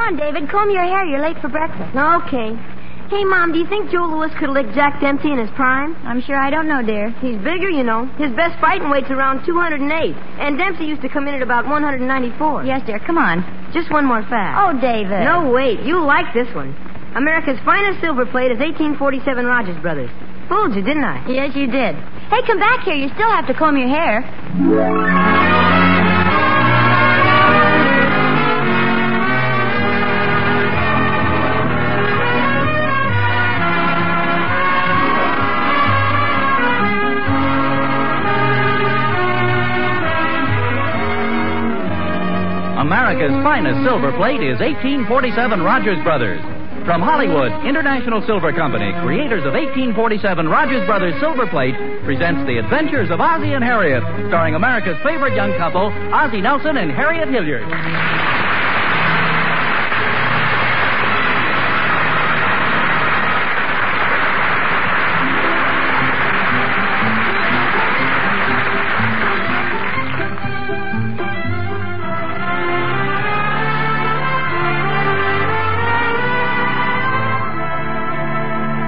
on, David. Comb your hair. You're late for breakfast. Okay. Hey, Mom, do you think Joe Louis could have licked Jack Dempsey in his prime? I'm sure I don't know, dear. He's bigger, you know. His best fighting weight's around 208, and Dempsey used to come in at about 194. Yes, dear. Come on. Just one more fact. Oh, David. No, wait. You'll like this one. America's finest silver plate is 1847 Rogers Brothers. Fooled you, didn't I? Yes, you did. Hey, come back here. You still have to comb your hair. America's finest silver plate is 1847 Rogers Brothers. From Hollywood, International Silver Company, creators of 1847 Rogers Brothers Silver Plate, presents The Adventures of Ozzie and Harriet, starring America's favorite young couple, Ozzie Nelson and Harriet Hilliard.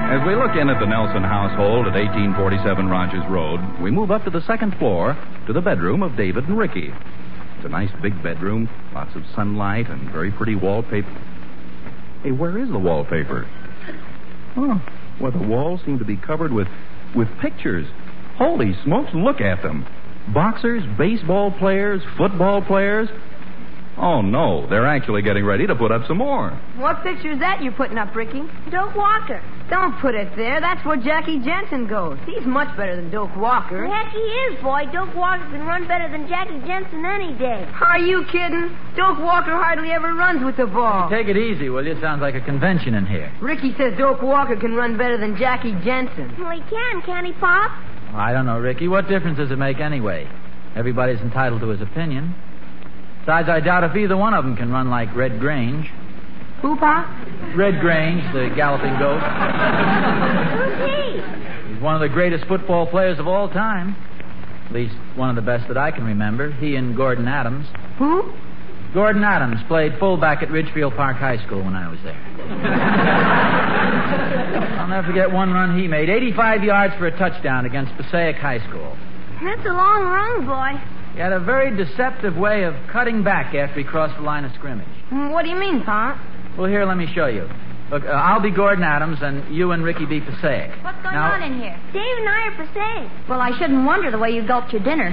As we look in at the Nelson household at 1847 Rogers Road, we move up to the second floor to the bedroom of David and Ricky. It's a nice big bedroom, lots of sunlight and very pretty wallpaper. Hey, where is the wallpaper? Oh, well, the walls seem to be covered with pictures. Holy smokes, look at them. Boxers, baseball players, football players. Oh, no, they're actually getting ready to put up some more. What picture is that you're putting up, Ricky? Doak Walker. Don't put it there. That's where Jackie Jensen goes. He's much better than Doak Walker. Heck, he is, boy. Doak Walker can run better than Jackie Jensen any day. Are you kidding? Doak Walker hardly ever runs with the ball. Take it easy, will you? Sounds like a convention in here. Ricky says Doak Walker can run better than Jackie Jensen. Well, he can't he, Pop? I don't know, Ricky. What difference does it make anyway? Everybody's entitled to his opinion. Besides, I doubt if either one of them can run like Red Grange. Who, Pop? Red Grange, the galloping goat. Who's he? He's one of the greatest football players of all time. At least one of the best that I can remember. He and Gordon Adams. Who? Gordon Adams played fullback at Ridgefield Park High School when I was there. I'll never forget one run he made. 85 yards for a touchdown against Passaic High School. That's a long run, boy. He had a very deceptive way of cutting back after he crossed the line of scrimmage. What do you mean, Pop? Well, here, let me show you. Look, I'll be Gordon Adams, and you and Ricky be Passaic. What's going on in here? Dave and I are Passaic. Well, I shouldn't wonder the way you gulped your dinner.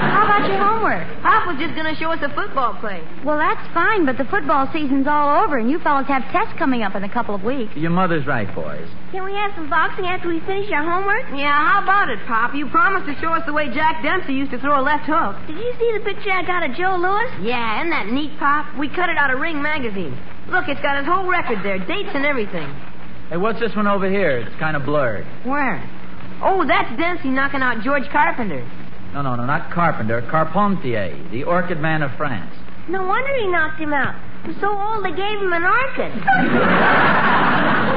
How about your homework? Pop was just going to show us a football play. Well, that's fine, but the football season's all over, and you fellas have tests coming up in a couple of weeks. Your mother's right, boys. Can we have some boxing after we finish our homework? Yeah, how about it, Pop? You promised to show us the way Jack Dempsey used to throw a left hook. Did you see the picture I got of Joe Louis? Yeah, isn't that neat, Pop? We cut it out of Ring magazine. Look, it's got his whole record there, dates and everything. Hey, what's this one over here? It's kind of blurred. Where? Oh, that's Dempsey knocking out George Carpenter. No, not Carpenter. Carpentier, the Orchid Man of France. No wonder he knocked him out. He was so old they gave him an orchid.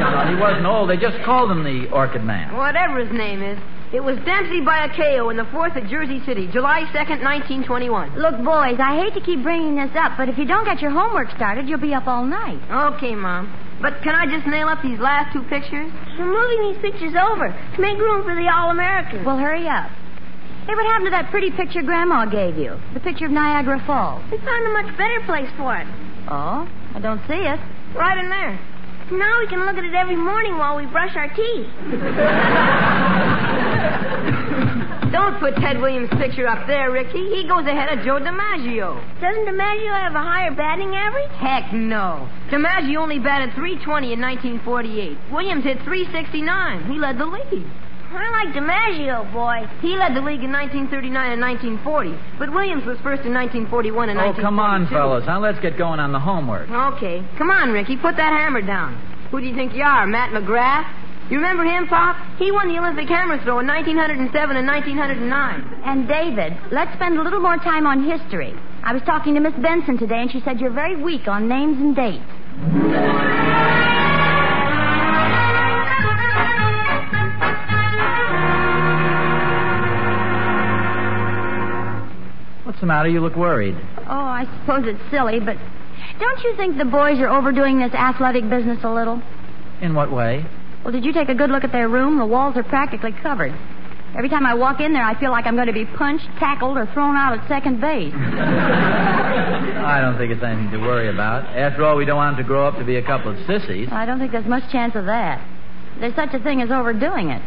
No, he wasn't old. They just called him the Orchid Man. Whatever his name is. It was Dempsey by a KO in the 4th at Jersey City, July 2nd, 1921. Look, boys, I hate to keep bringing this up, but if you don't get your homework started, you'll be up all night. Okay, Mom. But can I just nail up these last two pictures? We're moving these pictures over to make room for the All-Americans. Well, hurry up. Hey, what happened to that pretty picture Grandma gave you? The picture of Niagara Falls. We found a much better place for it. Oh? I don't see it. Right in there. Now we can look at it every morning while we brush our teeth. Don't put Ted Williams' picture up there, Ricky. He goes ahead of Joe DiMaggio. Doesn't DiMaggio have a higher batting average? Heck no. DiMaggio only batted .320 in 1948. Williams hit .369. He led the league. I like DiMaggio, boy. He led the league in 1939 and 1940, but Williams was first in 1941 and 1942. Oh, come on, fellas. Now let's get going on the homework. Okay. Come on, Ricky. Put that hammer down. Who do you think you are, Matt McGrath? You remember him, Pop? He won the Olympic hammer throw in 1907 and 1909. And David, let's spend a little more time on history. I was talking to Miss Benson today, and she said you're very weak on names and dates. What's What's the matter? You look worried. Oh, I suppose it's silly, but don't you think the boys are overdoing this athletic business a little? In what way? Well, did you take a good look at their room? The walls are practically covered. Every time I walk in there, I feel like I'm going to be punched, tackled, or thrown out at second base. I don't think it's anything to worry about. After all, we don't want them to grow up to be a couple of sissies. I don't think there's much chance of that. There's such a thing as overdoing it.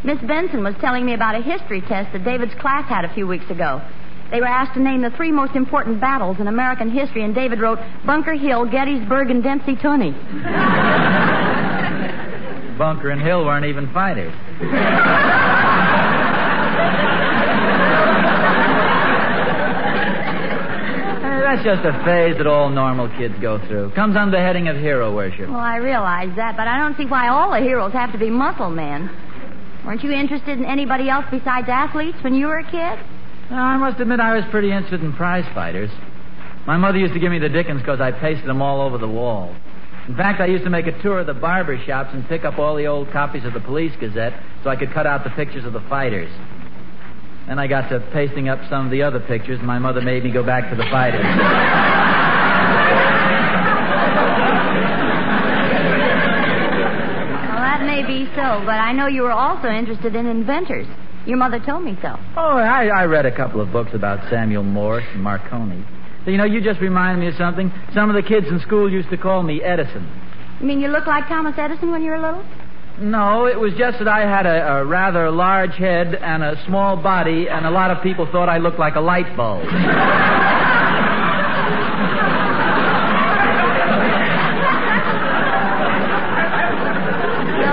Miss Benson was telling me about a history test that David's class had a few weeks ago. They were asked to name the 3 most important battles in American history, and David wrote Bunker Hill, Gettysburg, and Dempsey Tunney. Bunker and Hill weren't even fighters. That's just a phase that all normal kids go through. Comes under the heading of hero worship. Well, I realize that, but I don't see why all the heroes have to be muscle men. Weren't you interested in anybody else besides athletes when you were a kid? No, I must admit I was pretty interested in prize fighters. My mother used to give me the dickens because I pasted them all over the wall. In fact, I used to make a tour of the barber shops and pick up all the old copies of the Police Gazette so I could cut out the pictures of the fighters. Then I got to pasting up some of the other pictures, and my mother made me go back to the fighters. Well, that may be so, but I know you were also interested in inventors. Your mother told me so. Oh, I read a couple of books about Samuel Morse and Marconi. So, you just reminded me of something. Some of the kids in school used to call me Edison. You mean you looked like Thomas Edison when you were little? No, it was just that I had a rather large head and a small body, and a lot of people thought I looked like a light bulb. Well,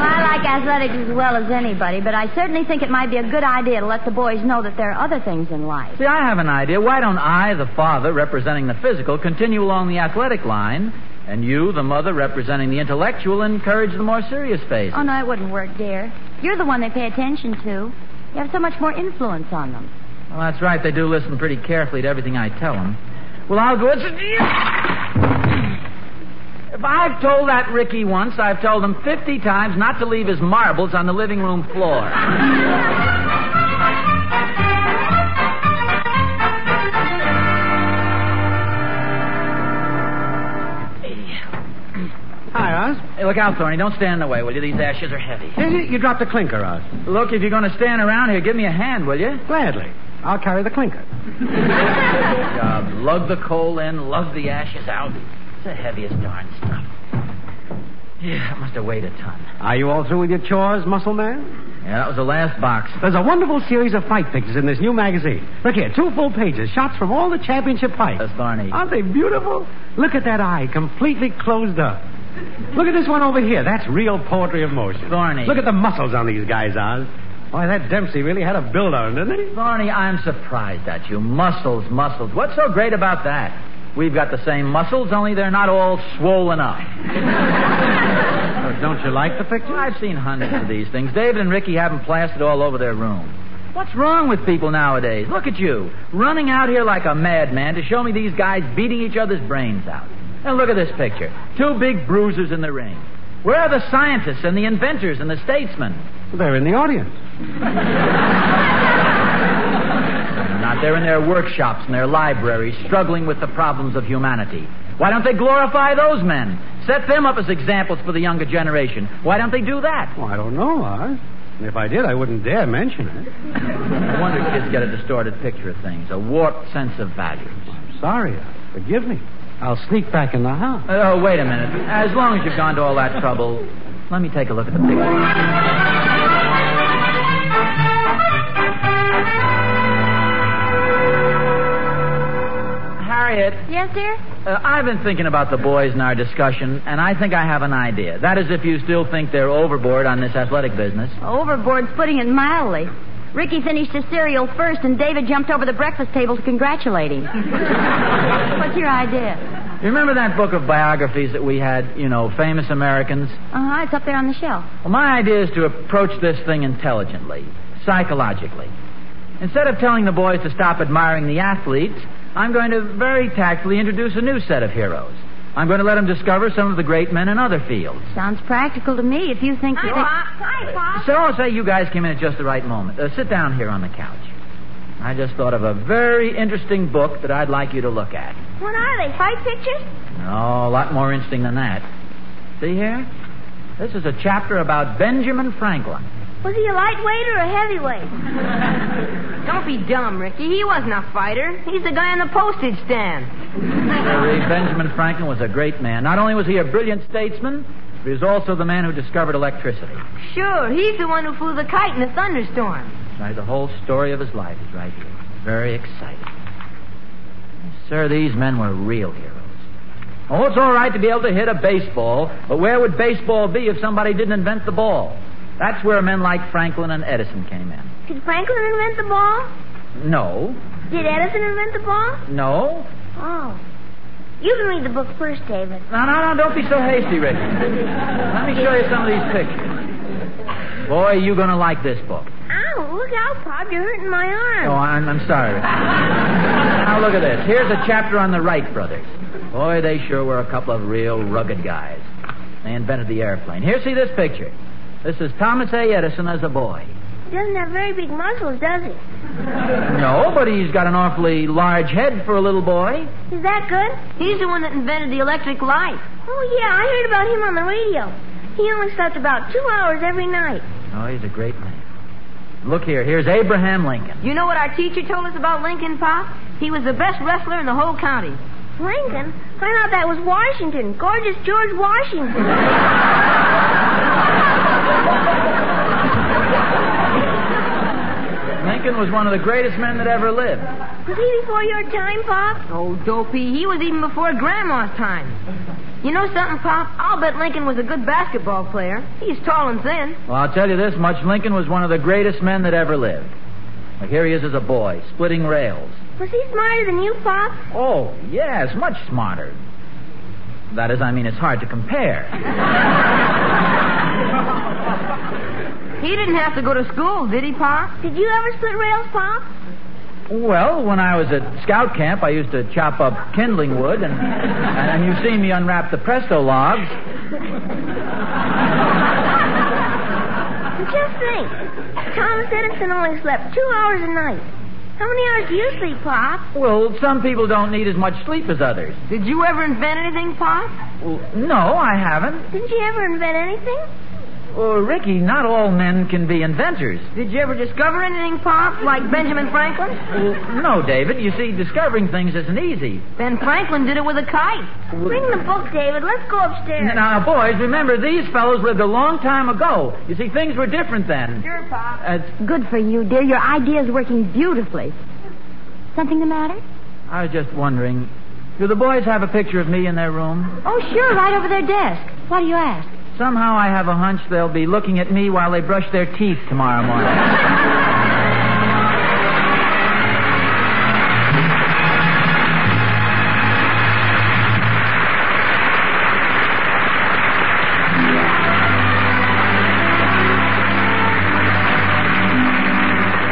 I like athletics as well as anybody, but I certainly think it might be a good idea to let the boys know that there are other things in life. See, I have an idea. Why don't I, the father, representing the physical, continue along the athletic line, and you, the mother, representing the intellectual, encourage the more serious phases? Oh, no, it wouldn't work, dear. You're the one they pay attention to. You have so much more influence on them. Well, that's right. They do listen pretty carefully to everything I tell them. Well, I'll go... If I've told that Ricky once, I've told him 50 times not to leave his marbles on the living room floor. Hi, Oz. Hey, look out, Thorny. Don't stand in the way, will you? These ashes are heavy. You dropped the clinker, Oz. Look, if you're going to stand around here, give me a hand, will you? Gladly. I'll carry the clinker. Good job. Lug the coal in, lug the ashes out. It's the heaviest darn stuff. Yeah, it must have weighed a ton. Are you all through with your chores, muscle man? Yeah, that was the last box. There's a wonderful series of fight pictures in this new magazine. Look here, 2 full pages, shots from all the championship fights. Thorny. Aren't they beautiful? Look at that eye, completely closed up. Look at this one over here. That's real poetry of motion. Thorny. Look at the muscles on these guys, Oz. Why, that Dempsey really had a build on him, didn't he? Thorny, I'm surprised at you. Muscles. What's so great about that? We've got the same muscles, only they're not all swollen up. Don't you like the picture? Well, I've seen hundreds of these things. David and Ricky have them plastered all over their room. What's wrong with people nowadays? Look at you, running out here like a madman to show me these guys beating each other's brains out. And look at this picture. 2 big bruisers in the ring. Where are the scientists and the inventors and the statesmen? They're in the audience. Not. They're in their workshops and their libraries, struggling with the problems of humanity. Why don't they glorify those men? Set them up as examples for the younger generation. Why don't they do that? Well, I don't know, Oz. And if I did, I wouldn't dare mention it. No wonder kids get a distorted picture of things, a warped sense of values. I'm sorry, Oz. Forgive me. I'll sneak back in the house. Oh, wait a minute. As long as you've gone to all that trouble, let me take a look at the picture. Harriet. Yes, dear? I've been thinking about the boys in our discussion, and I think I have an idea. That is, if you still think they're overboard on this athletic business. Overboard's putting it mildly. Ricky finished his cereal first, and David jumped over the breakfast table to congratulate him. What's your idea? You remember that book of biographies that we had, famous Americans? Uh-huh, it's up there on the shelf. Well, my idea is to approach this thing intelligently, psychologically. Instead of telling the boys to stop admiring the athletes, I'm going to very tactfully introduce a new set of heroes. I'm going to let them discover some of the great men in other fields. Sounds practical to me if you think... Hi, Pop. So I'll say you guys came in at just the right moment. Sit down here on the couch. I just thought of a very interesting book that I'd like you to look at. What are they, fight pictures? No, a lot more interesting than that. See here? This is a chapter about Benjamin Franklin. Was he a lightweight or a heavyweight? Don't be dumb, Ricky. He wasn't a fighter. He's the guy on the postage stand. Benjamin Franklin was a great man. Not only was he a brilliant statesman, but he was also the man who discovered electricity. Sure, he's the one who flew the kite in the thunderstorm. Right, the whole story of his life is right here. Very exciting. Sir, these men were real heroes. Oh, it's all right to be able to hit a baseball, but where would baseball be if somebody didn't invent the ball? That's where men like Franklin and Edison came in. Did Franklin invent the ball? No. Did Edison invent the ball? No. Oh. You can read the book first, David. No, don't be so hasty, Ricky. Let me show you some of these pictures. Boy, you're going to like this book. Ow, look out, Pop. You're hurting my arm. Oh, I'm sorry, Ricky. Now, look at this. Here's a chapter on the Wright brothers. Boy, they sure were a couple of real rugged guys. They invented the airplane. Here, see this picture. This is Thomas A. Edison as a boy. He doesn't have very big muscles, does he? No, but he's got an awfully large head for a little boy. Is that good? He's the one that invented the electric light. Oh, yeah, I heard about him on the radio. He only slept about 2 hours every night. Oh, he's a great man. Look here. Here's Abraham Lincoln. You know what our teacher told us about Lincoln, Pop? He was the best wrestler in the whole county. Lincoln? I thought that was Washington. Gorgeous George Washington. Lincoln was one of the greatest men that ever lived. Was he before your time, Pop? Oh, dopey. He was even before Grandma's time. You know something, Pop? I'll bet Lincoln was a good basketball player. He's tall and thin. Well, I'll tell you this much. Lincoln was one of the greatest men that ever lived. Like, here he is as a boy, splitting rails. Was he smarter than you, Pop? Oh, yes, much smarter. That is, I mean, it's hard to compare. He didn't have to go to school, did he, Pop? Did you ever split rails, Pop? Well, when I was at scout camp, I used to chop up kindling wood, and you've seen me unwrap the Presto logs. Just think. Thomas Edison only slept 2 hours a night. How many hours do you sleep, Pop? Well, some people don't need as much sleep as others. Did you ever invent anything, Pop? Well, no, I haven't. Didn't you ever invent anything? Well, Ricky, not all men can be inventors. Did you ever discover anything, Pop, like Benjamin Franklin? Well, no, David. You see, discovering things isn't easy. Ben Franklin did it with a kite. Bring the book, David. Let's go upstairs. Now, boys, remember, these fellows lived a long time ago. You see, things were different then. Sure, Pop. Good for you, dear. Your idea's working beautifully. Something the matter? I was just wondering, do the boys have a picture of me in their room? Oh, sure, right over their desk. Why do you ask? Somehow I have a hunch they'll be looking at me while they brush their teeth tomorrow morning.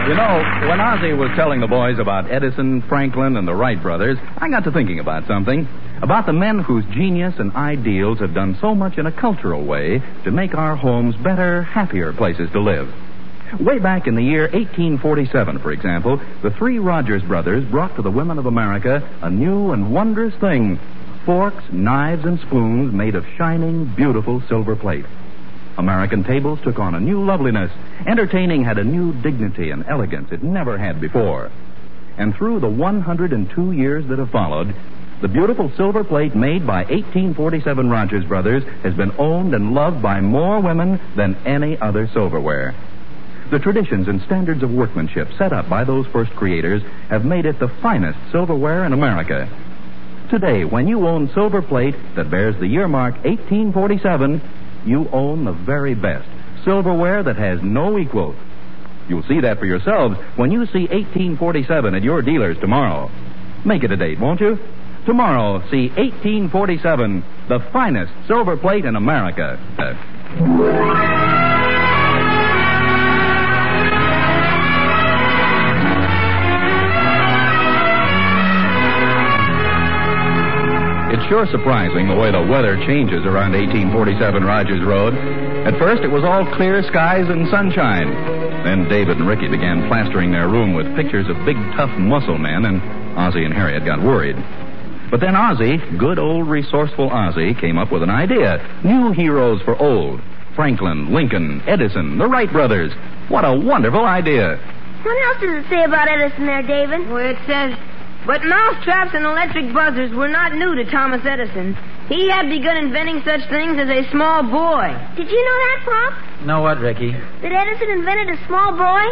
You know, when Ozzie was telling the boys about Edison, Franklin, and the Wright brothers, I got to thinking about something. About the men whose genius and ideals have done so much in a cultural way to make our homes better, happier places to live. Way back in the year 1847, for example, the three Rogers brothers brought to the women of America a new and wondrous thing: forks, knives, and spoons made of shining, beautiful silver plate. American tables took on a new loveliness. Entertaining had a new dignity and elegance it never had before. And through the 102 years that have followed, the beautiful silver plate made by 1847 Rogers Brothers has been owned and loved by more women than any other silverware. The traditions and standards of workmanship set up by those first creators have made it the finest silverware in America. Today, when you own silver plate that bears the year mark 1847, you own the very best silverware that has no equal. You'll see that for yourselves when you see 1847 at your dealers tomorrow. Make it a date, won't you? Tomorrow, see 1847, the finest silver plate in America. It's sure surprising the way the weather changes around 1847 Rogers Road. At first, it was all clear skies and sunshine. Then David and Ricky began plastering their room with pictures of big, tough muscle men, and Ozzie and Harriet got worried. But then Ozzie, good old resourceful Ozzie, came up with an idea. New heroes for old. Franklin, Lincoln, Edison, the Wright brothers. What a wonderful idea. What else does it say about Edison there, David? Well, it says, but mousetraps and electric buzzers were not new to Thomas Edison. He had begun inventing such things as a small boy. Did you know that, Pop? Know what, Ricky? That Edison invented a small boy?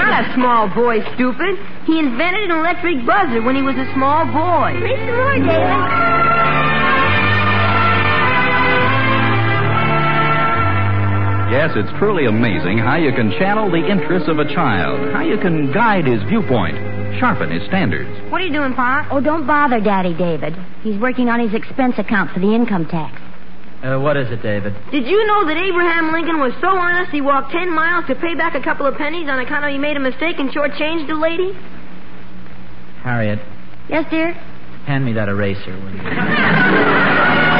Not a small boy, stupid. He invented an electric buzzer when he was a small boy. Read some more, David. Yes, it's truly amazing how you can channel the interests of a child, how you can guide his viewpoint, sharpen his standards. What are you doing, Pop? Oh, don't bother Daddy, David. He's working on his expense account for the income tax. What is it, David? Did you know that Abraham Lincoln was so honest he walked 10 miles to pay back a couple of pennies on account of he made a mistake and shortchanged a lady? Harriet, Yes, dear? hand me that eraser, will you?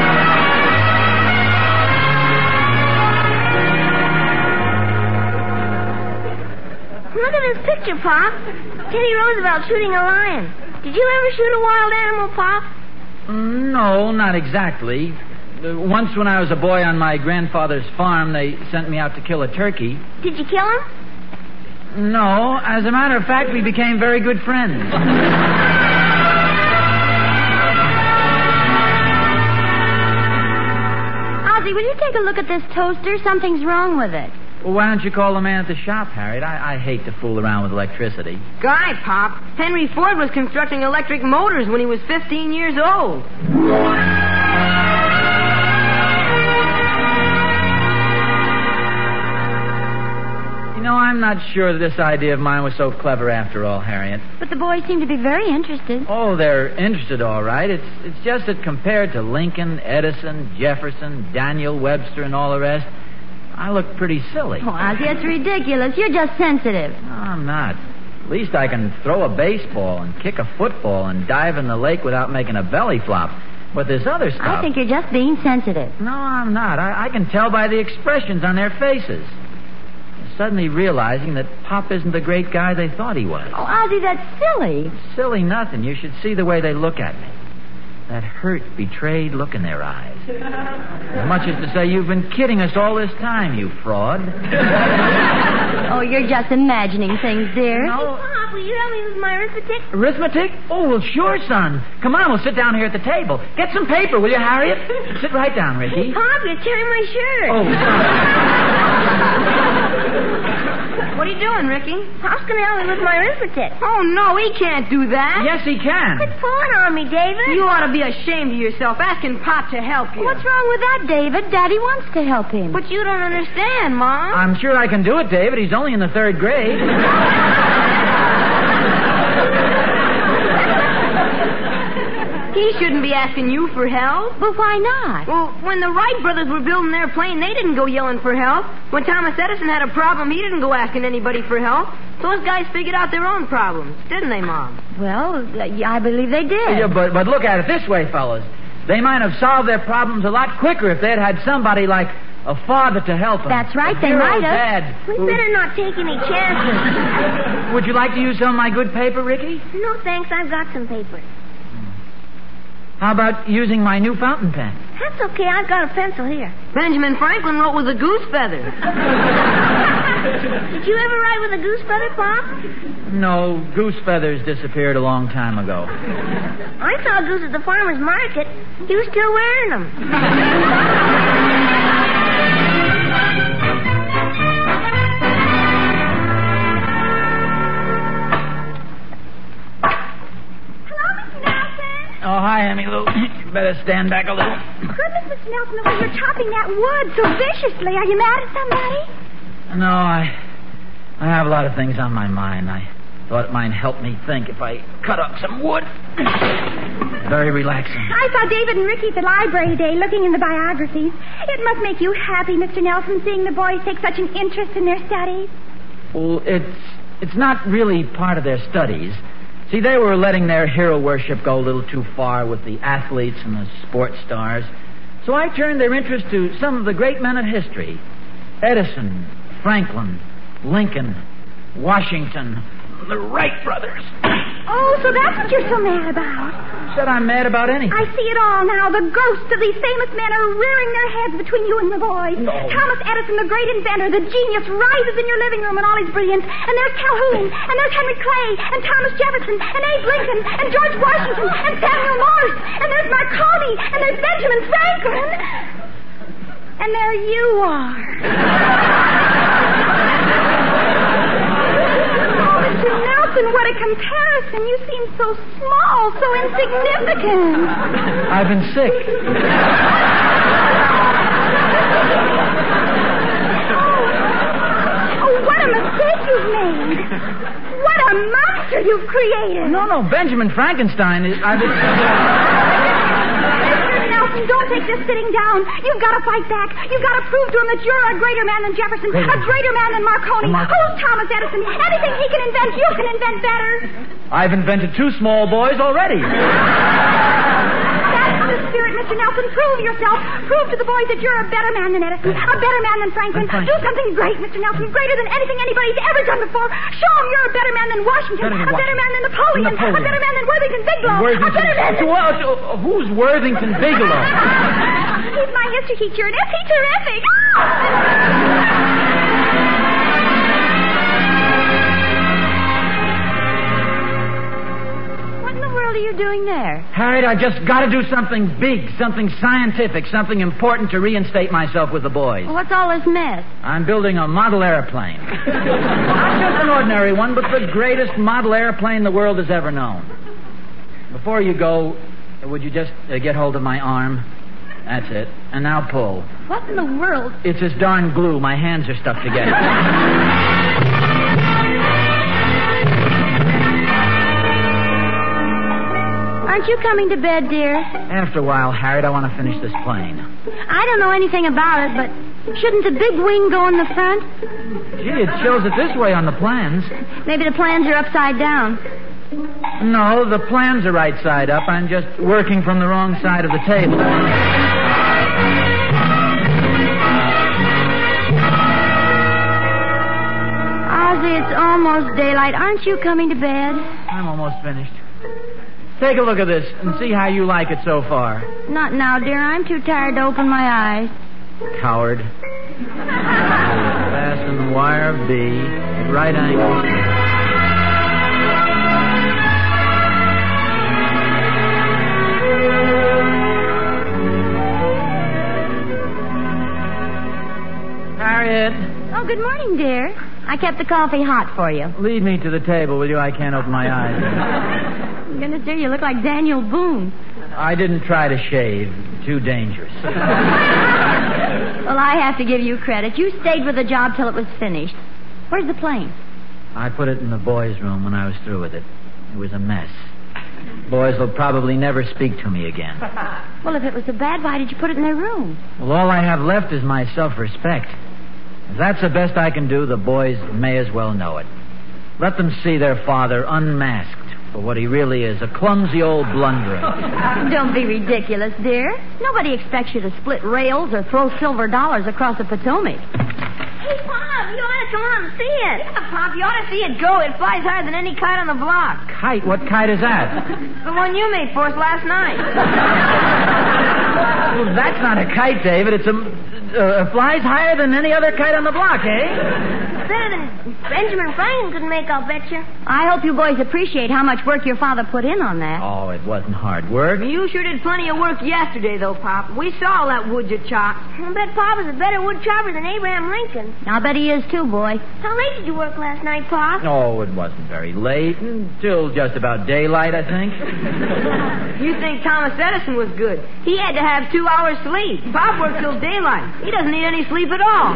Look at this picture, Pop. Teddy Roosevelt shooting a lion. Did you ever shoot a wild animal, Pop? No, not exactly. Once when I was a boy on my grandfather's farm, they sent me out to kill a turkey. Did you kill him? No, as a matter of fact, we became very good friends. Ozzie, will you take a look at this toaster? Something's wrong with it. Well, why don't you call the man at the shop, Harriet? I hate to fool around with electricity. Guy, Pop. Henry Ford was constructing electric motors when he was 15 years old. You know, I'm not sure that this idea of mine was so clever after all, Harriet. But the boys seem to be very interested. Oh, they're interested, all right. It's just that compared to Lincoln, Edison, Jefferson, Daniel Webster, and all the rest, I look pretty silly. Oh, Ozzie, it's ridiculous. You're just sensitive. No, I'm not. At least I can throw a baseball and kick a football and dive in the lake without making a belly flop. But this other stuff... I think you're just being sensitive. No, I'm not. I can tell by the expressions on their faces. Suddenly realizing that Pop isn't the great guy they thought he was. Oh, Ozzie, that's silly. Silly nothing. You should see the way they look at me. That hurt, betrayed look in their eyes. As much as to say, you've been kidding us all this time, you fraud. Oh, you're just imagining things, dear. No. Hey, Pop, will you help me with my arithmetic? Arithmetic? Oh, well, sure, son. Come on, we'll sit down here at the table. Get some paper, will you, Harriet? Sit right down, Ricky. Pop, you're tearing my shirt. Oh, What are you doing, Ricky? Pop's going to help me with my arithmetic. Oh, no, he can't do that. yes, he can. Quit pulling on me, David. You ought to be ashamed of yourself asking Pop to help you. What's wrong with that, David? Daddy wants to help him. But you don't understand, Mom. I'm sure I can do it, David. He's only in the 3rd grade. He shouldn't be asking you for help. But why not? Well, when the Wright brothers were building their plane, they didn't go yelling for help. When Thomas Edison had a problem, he didn't go asking anybody for help. Those guys figured out their own problems, didn't they, Mom? Well, I believe they did. Yeah, but look at it this way, fellas. They might have solved their problems a lot quicker if they'd had somebody like a father to help them. That's right, A they hero might have. dad. We better not take any chances. Would you like to use some of my good paper, Ricky? No, thanks. I've got some paper. How about using my new fountain pen? That's okay. I've got a pencil here. Benjamin Franklin wrote with a goose feather. Did you ever write with a goose feather, Pop? No, goose feathers disappeared a long time ago. I saw a goose at the farmer's market. He was still wearing them. Oh, hi, Emmy Lou. You better stand back a little. Goodness, Mr. Nelson, the way you're chopping that wood so viciously. Are you mad at somebody? No, I have a lot of things on my mind. I thought it might help me think if I cut up some wood. Very relaxing. I saw David and Ricky at the library today looking in the biographies. It must make you happy, Mr. Nelson, seeing the boys take such an interest in their studies. Well, it's not really part of their studies. See, they were letting their hero worship go a little too far with the athletes and the sports stars. So I turned their interest to some of the great men of history. Edison, Franklin, Lincoln, Washington, the Wright brothers. Oh, so that's what you're so mad about. Said I'm mad about anything. I see it all now. The ghosts of these famous men are rearing their heads between you and the boys. No. Thomas Edison, the great inventor, the genius, rises in your living room in all his brilliance. And there's Calhoun, and there's Henry Clay, and Thomas Jefferson, and Abe Lincoln, and George Washington, and Samuel Morse, and there's Marconi, and there's Benjamin Franklin. And there you are. Mr. Nelson, what a comparison. You seem so small, so insignificant. I've been sick. Oh, what a mistake you've made. What a monster you've created. No, Benjamin Frankenstein is... Don't take this sitting down. You've got to fight back. You've got to prove to him that you're a greater man than Jefferson, a greater man than Marconi. Who's Thomas Edison? Anything he can invent, you can invent better. I've invented 2 small boys already. That's the spirit, Mr. Nelson. Prove yourself. Prove to the boys that you're a better man than Edison, a better man than Franklin. Do something great, Mr. Nelson, greater than anything anybody's ever done before. Show them you're a better man than Washington, a better man than Napoleon, a better man than Worthington Bigelow, a better man than... Who's Worthington Bigelow? He's my history teacher, and isn't he terrific? What in the world are you doing there? Harriet, I just got to do something big, something scientific, something important to reinstate myself with the boys. Well, what's all this mess? I'm building a model airplane. Not just an ordinary one, but the greatest model airplane the world has ever known. Before you go, would you just get hold of my arm? That's it. And now pull. What in the world? It's this darn glue. My hands are stuck together. Aren't you coming to bed, dear? After a while, Harriet, I want to finish this plane. I don't know anything about it, but shouldn't the big wing go in the front? Gee, it shows it this way on the plans. Maybe the plans are upside down. No, the plans are right side up. I'm just working from the wrong side of the table. Ozzie, it's almost daylight. Aren't you coming to bed? I'm almost finished. Take a look at this and see how you like it so far. Not now, dear. I'm too tired to open my eyes. Coward. Fasten wire B at right angles. Harriet. Oh, good morning, dear. I kept the coffee hot for you. Lead me to the table, will you? I can't open my eyes. Goodness, dear, you look like Daniel Boone. I didn't try to shave. Too dangerous. Well, I have to give you credit. You stayed with the job till it was finished. Where's the plane? I put it in the boys' room when I was through with it. It was a mess. Boys will probably never speak to me again. Well, if it was so bad, why did you put it in their room? Well, all I have left is my self-respect. If that's the best I can do, the boys may as well know it. Let them see their father unmasked for what he really is, a clumsy old blunderer. Don't be ridiculous, dear. Nobody expects you to split rails or throw silver dollars across the Potomac. Hey, Pop, you ought to come out and see it. Yeah, Pop, you ought to see it go. It flies higher than any kite on the block. Kite? What kite is that? The one you made for us last night. Well, that's not a kite, David. It's flies higher than any other kite on the block, eh? Better than Benjamin Franklin could make, I'll bet you. I hope you boys appreciate how much work your father put in on that. Oh, it wasn't hard work. You sure did plenty of work yesterday, though, Pop. We saw all that wood you chopped. I bet Pop is a better wood chopper than Abraham Lincoln. I'll bet he is, too, boy. How late did you work last night, Pop? Oh, it wasn't very late. Until just about daylight, I think. You think Thomas Edison was good. He had to have 2 hours sleep. Pop worked till daylight. He doesn't need any sleep at all.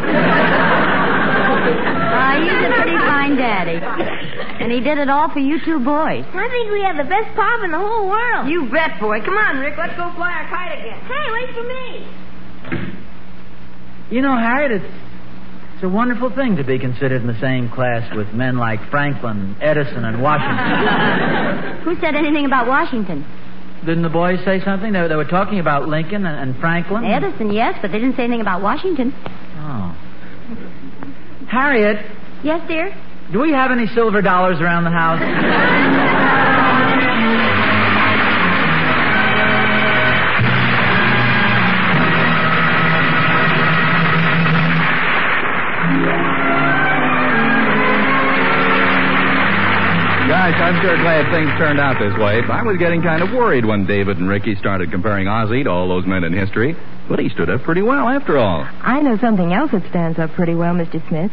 He's a pretty fine daddy. And he did it all for you 2 boys. I think we have the best Pop in the whole world. You bet, boy. Come on, Rick. Let's go fly our kite again. Hey, wait for me. You know, Harriet, it's a wonderful thing to be considered in the same class with men like Franklin, Edison, and Washington. Who said anything about Washington? Didn't the boys say something? They were talking about Lincoln and Franklin. Edison, yes, but they didn't say anything about Washington. Oh. Harriet. Yes, dear? Do we have any silver dollars around the house? Gosh, I'm sure glad things turned out this way. I was getting kind of worried when David and Ricky started comparing Ozzie to all those men in history. But he stood up pretty well after all. I know something else that stands up pretty well, Mr. Smith.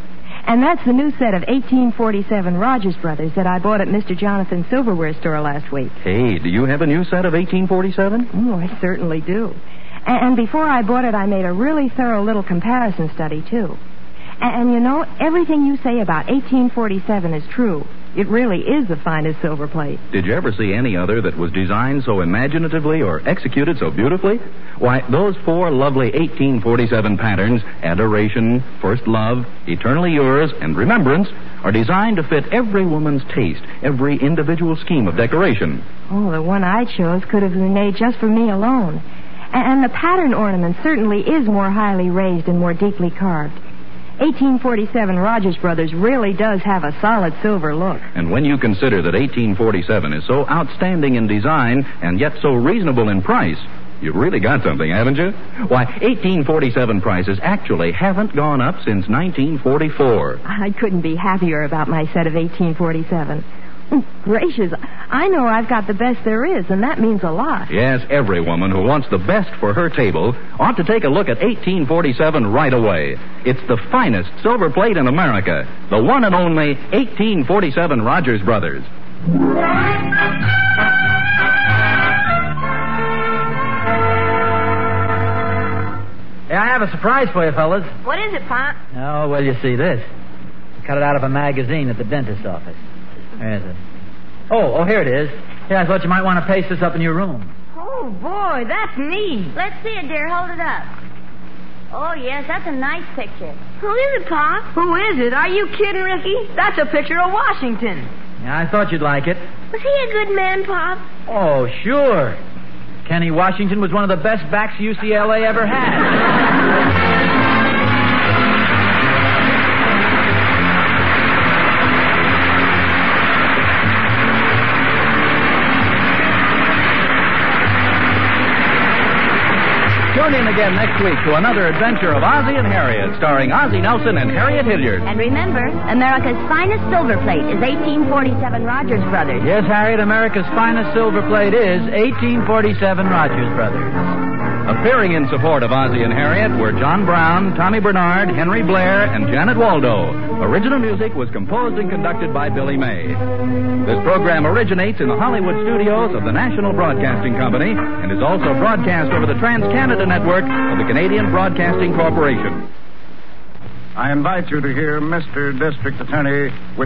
And that's the new set of 1847 Rogers Brothers that I bought at Mr. Jonathan's silverware store last week. Hey, do you have a new set of 1847? Oh, I certainly do. And before I bought it, I made a really thorough little comparison study, too. And you know, everything you say about 1847 is true. It really is the finest silver plate. Did you ever see any other that was designed so imaginatively or executed so beautifully? Why, those 4 lovely 1847 patterns, Adoration, First Love, Eternally Yours, and Remembrance, are designed to fit every woman's taste, every individual scheme of decoration. Oh, the one I chose could have been made just for me alone. And the pattern ornament certainly is more highly raised and more deeply carved. 1847 Rogers Brothers really does have a solid silver look. And when you consider that 1847 is so outstanding in design and yet so reasonable in price, you've really got something, haven't you? Why, 1847 prices actually haven't gone up since 1944. I couldn't be happier about my set of 1847. Gracious, I know I've got the best there is, and that means a lot. Yes, every woman who wants the best for her table ought to take a look at 1847 right away. It's the finest silver plate in America, the one and only 1847 Rogers Brothers. Hey, I have a surprise for you, fellas. What is it, Pop? Oh, well, you see this. Cut it out of a magazine at the dentist's office. Where is it? Oh, here it is. Here, I thought you might want to paste this up in your room. Oh, boy, that's neat. Let's see it, dear. Hold it up. Oh, yes, that's a nice picture. Who is it, Pop? Who is it? Are you kidding, Ricky? That's a picture of Washington. Yeah, I thought you'd like it. Was he a good man, Pop? Oh, sure. Kenny Washington was one of the best backs UCLA ever had. Tune in again next week to another adventure of Ozzie and Harriet, starring Ozzie Nelson and Harriet Hilliard. And remember, America's finest silver plate is 1847 Rogers Brothers. Yes, Harriet, America's finest silver plate is 1847 Rogers Brothers. Appearing in support of Ozzie and Harriet were John Brown, Tommy Bernard, Henry Blair, and Janet Waldo. Original music was composed and conducted by Billy May. This program originates in the Hollywood studios of the National Broadcasting Company and is also broadcast over the Trans-Canada Network of the Canadian Broadcasting Corporation. I invite you to hear Mr. District Attorney with